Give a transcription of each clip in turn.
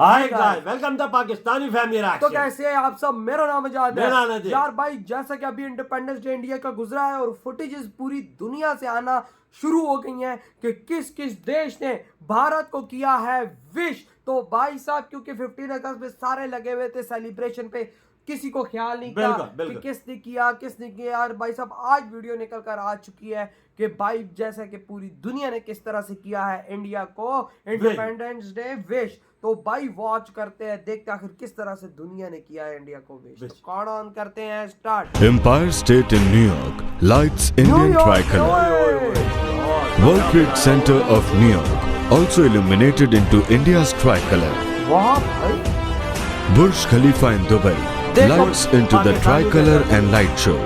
Hi guys, welcome the Pakistani family reaction. तो कैसे हैं आप सब? मेरा नाम आजाद मेरा नाम है अजय। यार भाई, जैसा कि अभी इंडिपेंडेंस डे इंडिया का गुजरा है और फुटेजेस पूरी दुनिया से आना शुरू हो गई हैं कि किस किस देश ने भारत को किया है विश। तो भाई साहब, क्योंकि 15 अगस्त में सारे लगे हुए थे सेलिब्रेशन पे, किसी को ख्याल नहीं था कि किसने किया। यार भाई साहब, आज वीडियो निकल कर आ चुकी है कि भाई जैसा कि पूरी दुनिया ने किस तरह से किया है इंडिया को इंडिपेंडेंस डे विश। तो भाई वॉच करते हैं, देखते आखिर किस तरह से दुनिया ने किया है इंडिया को विश। कौन ऑन करते हैं start. Empire State in New York lights Indian tricolor. World Trade Center of New York also illuminated into India's tricolor. वाह भाई, Burj Khalifa in Dubai lights into the tricolor and light show.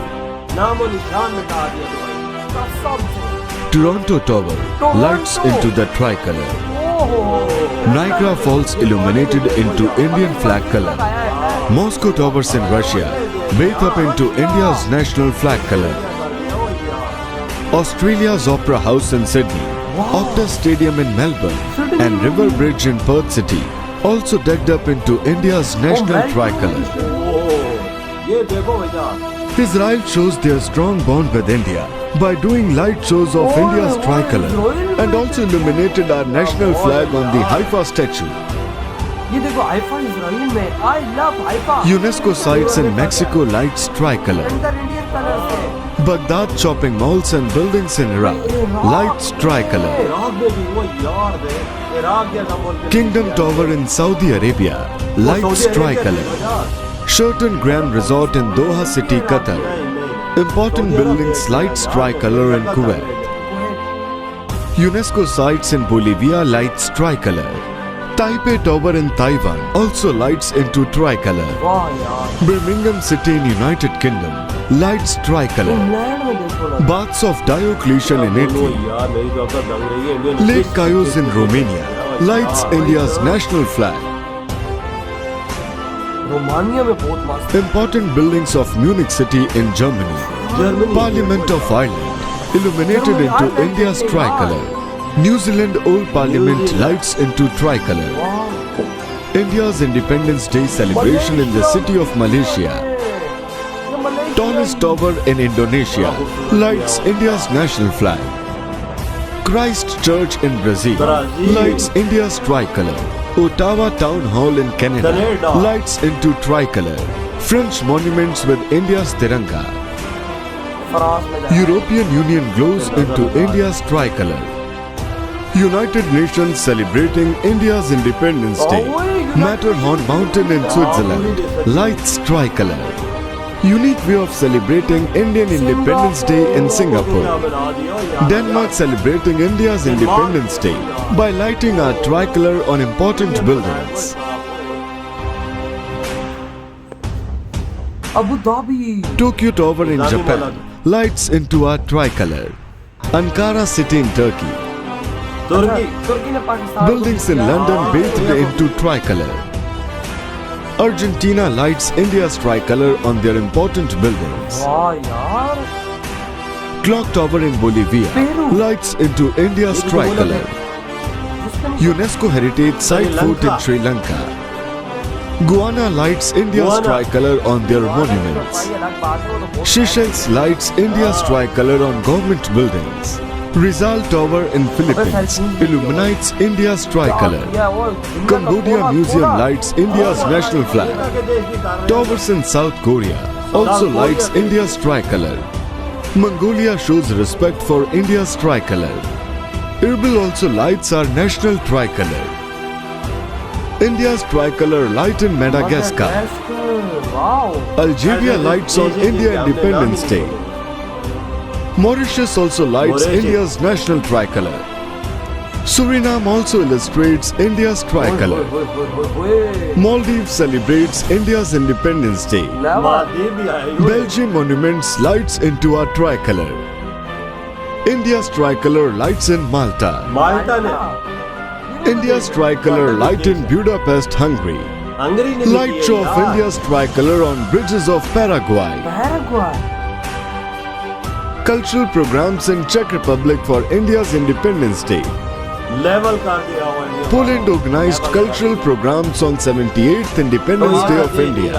नामो निशान मिटा दिया Dubai. कसम से। Toronto Tower lights into the tricolor. Niagara Falls illuminated into Indian flag color. Moscow Towers in Russia bathe up into India's national flag color. Australia's Opera House in Sydney, Optus Stadium in Melbourne and River Bridge in Perth City also decked up into India's national tricolor. ये देखो भैया, Israel shows their strong bond with India by doing light shows of India's tricolor and also illuminated our national flag on the Haifa statue. ये देखो Haifa Israel में, I love Haifa. UNESCO sites in Mexico lights tricolor. अंदर Indian colour से। Baghdad shopping malls and buildings in Iraq lights tricolor. Iraq में भी वो यार दे, Iraq जैसा बोलते हैं। Kingdom Tower in Saudi Arabia lights tricolor. Sheraton Grand Resort in Doha City, Qatar. Important buildings lights tricolor in Kuwait. UNESCO sites in Bolivia lights tricolor. Taipei Tower in Taiwan also lights into tricolor. वाह यार, Birmingham City in United Kingdom lights tricolor. England में देखो ना। Baths of Diocletian in वो Italy. यार मेरी तो अब तक दंग रही है Indian. Lake Cayos in Romania lights India's national flag. Romania में बहुत मस्त। Important buildings of Munich City in Germany. Parliament of Ireland illuminated into India's tricolor. New Zealand Old Parliament lights into tricolor. India's Independence Day celebration in the city of Malaysia. Tallest tower in Indonesia lights India's national flag. Christ Church in Brazil lights India's tricolor. Ottawa Town Hall in Canada lights into tricolor. French monuments with India's Tiranga. France में जाए। European Union glows into India's tricolor. United Nations celebrating India's Independence Day. Matterhorn Mountain in Switzerland lights tricolor. Unique way of celebrating Indian Independence Day in Singapore. Denmark celebrating India's Independence Day by lighting our tricolor on important buildings. Abu Dhabi. Tokyo Tower in Japan lights into our tricolor. Ankara City in Turkey. तुर्की ने Pakistan. Buildings in London bathed into tricolor. Argentina lights India's tricolor on their important buildings. वाह यार, Clock Tower in Bolivia Peru. lights into India's tricolor. UNESCO Heritage Site Fort in Sri Lanka. Guyana lights India's tricolor on their monuments. Seychelles lights India's tricolor on government buildings. Rizal Tower in Philippines illuminates India's tricolor. Cambodia Museum lights India's national flag. Towers in South Korea also lights India's tricolor. Mongolia shows respect for India's tricolor. Erbil also lights our national tricolor. India's tricolor light in Madagascar. Algeria lights on India Independence Day. Mauritius also lights India's national tricolor. Suriname also illustrates India's tricolor. Maldives celebrates India's Independence Day. Maldives भी आए हुए। Belgium monuments lights into our tricolor. India's tricolor lights in Malta. माल्टा ने, India's tricolor light in Budapest, Hungary. Hungary ने भी Light किए show of यार। India's tricolor on bridges of Paraguay. Paraguay. Cultural programs in Czech Republic for India's Independence Day. Level कर दिया हुआ India. Poland organized cultural programs on 78th Independence Day of India.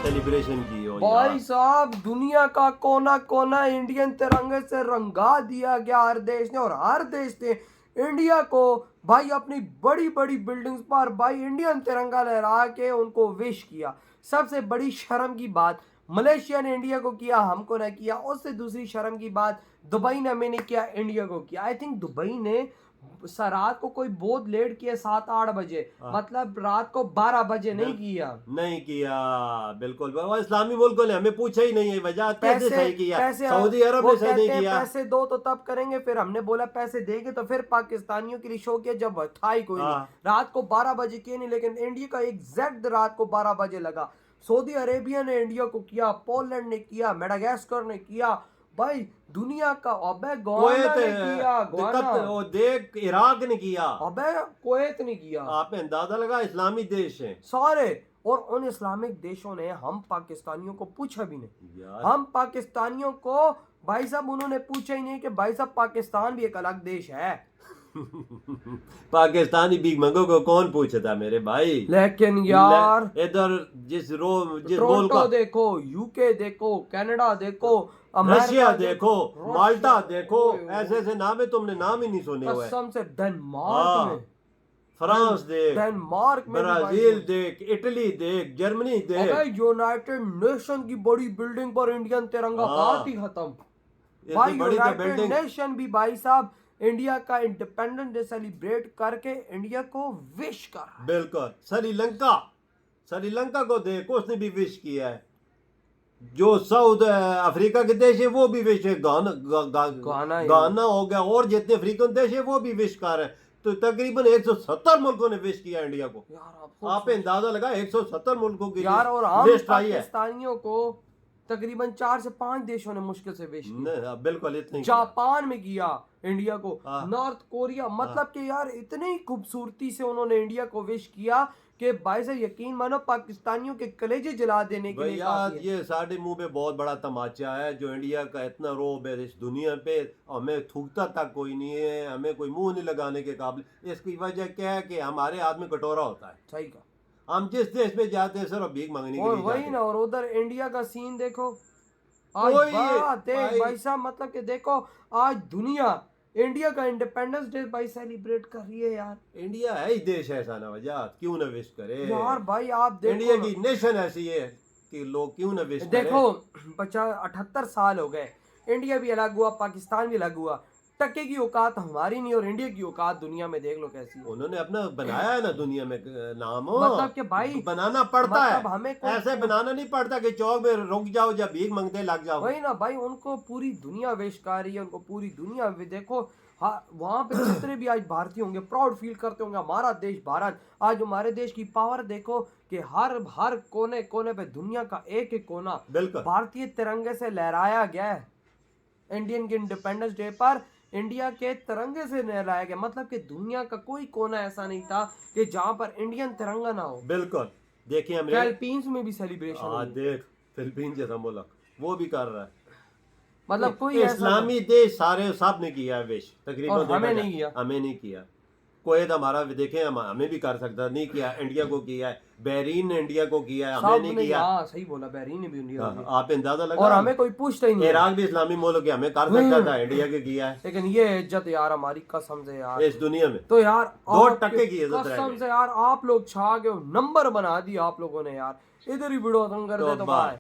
Celebration की हो भाई यार। साहब दुनिया का कोना कोना इंडियन तिरंगे से रंगा दिया गया हर देश ने, और हर देश ने इंडिया को भाई अपनी बड़ी बड़ी बिल्डिंग्स पर भाई इंडियन तिरंगा लहरा के उनको विश किया। सबसे बड़ी शर्म की बात मलेशिया ने इंडिया को किया, हमको ना किया। उससे दूसरी शर्म की बात दुबई ने हमें नहीं किया, इंडिया को किया। आई थिंक दुबई ने रात को कोई बहुत लेट किया 7-8 बजे, मतलब रात को 12 बजे नहीं किया। नहीं किया बिल्कुल। वो इस्लामी मुल्कों ने हमें पूछा ही नहीं है वजह कैसे सही किया। सऊदी अरब ने सही नहीं किया। पैसे दो तो तब करेंगे, फिर हमने बोला पैसे देंगे तो फिर पाकिस्तानियों के लिए शो किया जब था ही कोई नहीं। रात को 12 बजे किए नहीं, लेकिन इंडिया का एग्जैक्ट रात को 12 बजे लगा। सऊदी अरेबिया ने इंडिया को किया, पोलैंड ने किया, मेडागास्कर ने किया, भाई दुनिया का अबे गवाना ने किया, वो देख इराक ने किया, अबे कुवैत ने किया। आपने अंदाजा लगा इस्लामी देश है सारे, और उन इस्लामिक देशों ने हम पाकिस्तानियों को पूछा भी नहीं यार। हम पाकिस्तानियों को भाई साहब उन्होंने पूछा ही नहीं कि भाई साहब पाकिस्तान भी एक अलग देश है। पाकिस्तानी भीख मंगो को कौन पूछा था मेरे भाई। लेकिन यार इधर जिस मुल्क टोरंटो का देखो, यूके देखो, कनाडा देखो, रशिया देखो, माल्टा देखो, ऐसे ऐसे नाम है तुमने नाम ही नहीं सुने हुए। कसम से डेनमार्क में, फ्रांस देख, डेनमार्क में, ब्राजील देख, इटली देख, जर्मनी देख, यूनाइटेड नेशन की बड़ी बिल्डिंग पर इंडियन तिरंगा बात ही खत्म। भाई यूनाइटेड नेशन भी भाई साहब इंडिया का इंडिपेंडेंस डे सेलिब्रेट करके इंडिया को विश कर। बिल्कुल। श्रीलंका को देख, उसने भी विश किया है। जो साउथ अफ्रीका के देश है वो भी विश है, गाना हो गया, और जितने अफ्रीकन देश है वो भी विश कर रहे हैं। तो तकरीबन 170 मुल्कों ने विश किया इंडिया को। आप अंदाजा लगा 170 मुल्कों की यार, और हम पाकिस्तानियों को तकरीबन 4 से 5 देशों ने मुश्किल से विश किया। बिल्कुल इतने। जापान में किया इंडिया को, नॉर्थ कोरिया, मतलब कि यार इतनी खूबसूरती से उन्होंने इंडिया को विश किया कि भाई से यकीन मानो पाकिस्तानियों के कलेजे जला देने के लिए यार ये साढ़े मुंह पे बहुत बड़ा तमाचा है जो इंडिया का इतना रोब है इस दुनिया पे। हमें थूकता तक कोई नहीं है, हमें कोई मुंह नहीं लगाने के काबिल। इसकी वजह क्या है कि हमारे हाथ में कटोरा होता है। सही का, हम जिस देश में जाते हैं सिर्फ भीख मांगने के लिए वही ना। और उधर इंडिया का सीन देखो कोई भाई साहब, मतलब कि देखो आज दुनिया इंडिया का इंडिपेंडेंस डे भाई सेलिब्रेट कर रही है यार। इंडिया है ही देश ऐसा ना वजह, क्यों ना विश करे यार। भाई आप देखो इंडिया की नेशन ऐसी है कि लोग क्यों ना विश करे। देखो 78 साल हो गए, इंडिया भी अलग हुआ, पाकिस्तान भी अलग हुआ, टक्के की औकात हमारी नहीं, और इंडिया की औकात दुनिया में देख लो कैसी है। उन्होंने अपना बनाया है ना दुनिया में नाम, मतलब कि भाई बनाना पड़ता है, हमें ऐसे बनाना नहीं पड़ता कि चौक में रुक जाओ या भीख मांगते लग जाओ। वही ना भाई, उनको पूरी दुनिया विश कर रही है, उनको पूरी दुनिया देखो। हाँ, वहाँ पे जितने भी आज भारतीय होंगे प्राउड फील करते होंगे हमारा देश भारत। आज हमारे देश की पावर देखो कि हर कोने कोने पे दुनिया का एक एक कोना भारतीय तिरंगे से लहराया गया है। इंडियन के इंडिपेंडेंस डे पर इंडिया के तिरंगे से लहराया गया, मतलब कि दुनिया का कोई कोना ऐसा नहीं था कि जहाँ पर इंडियन तिरंगा ना हो। बिल्कुल। देखिए फिलीपींस में भी सेलिब्रेशन, देख फिलीपींस जैसा मुल्क वो भी कर रहा है, मतलब कोई इस्लामी देश सारे सब ने किया है विश, तकरीबन हमें नहीं किया। हमें नहीं किया। कोई हमारा देखे हमें भी कर सकता नहीं किया, इंडिया को किया है। बहरीन ने इंडिया को किया है, हमें नहीं किया। हाँ सही बोला, बहरीन ने भी इंडिया को किया। आप अंदाजा लगा, और हमें कोई पूछता ही नहीं। इराक भी इस्लामी मुल्क है, हमें कर सकता था, इंडिया के किया है। लेकिन ये इज्जत यार हमारी कसम से यार इस दुनिया में तो यार 2% की इज्जत कसम से यार आप लोग छा गए, नंबर बना दिया आप लोगों ने यार। इधर ही वीडियो खत्म कर दे तो बाय।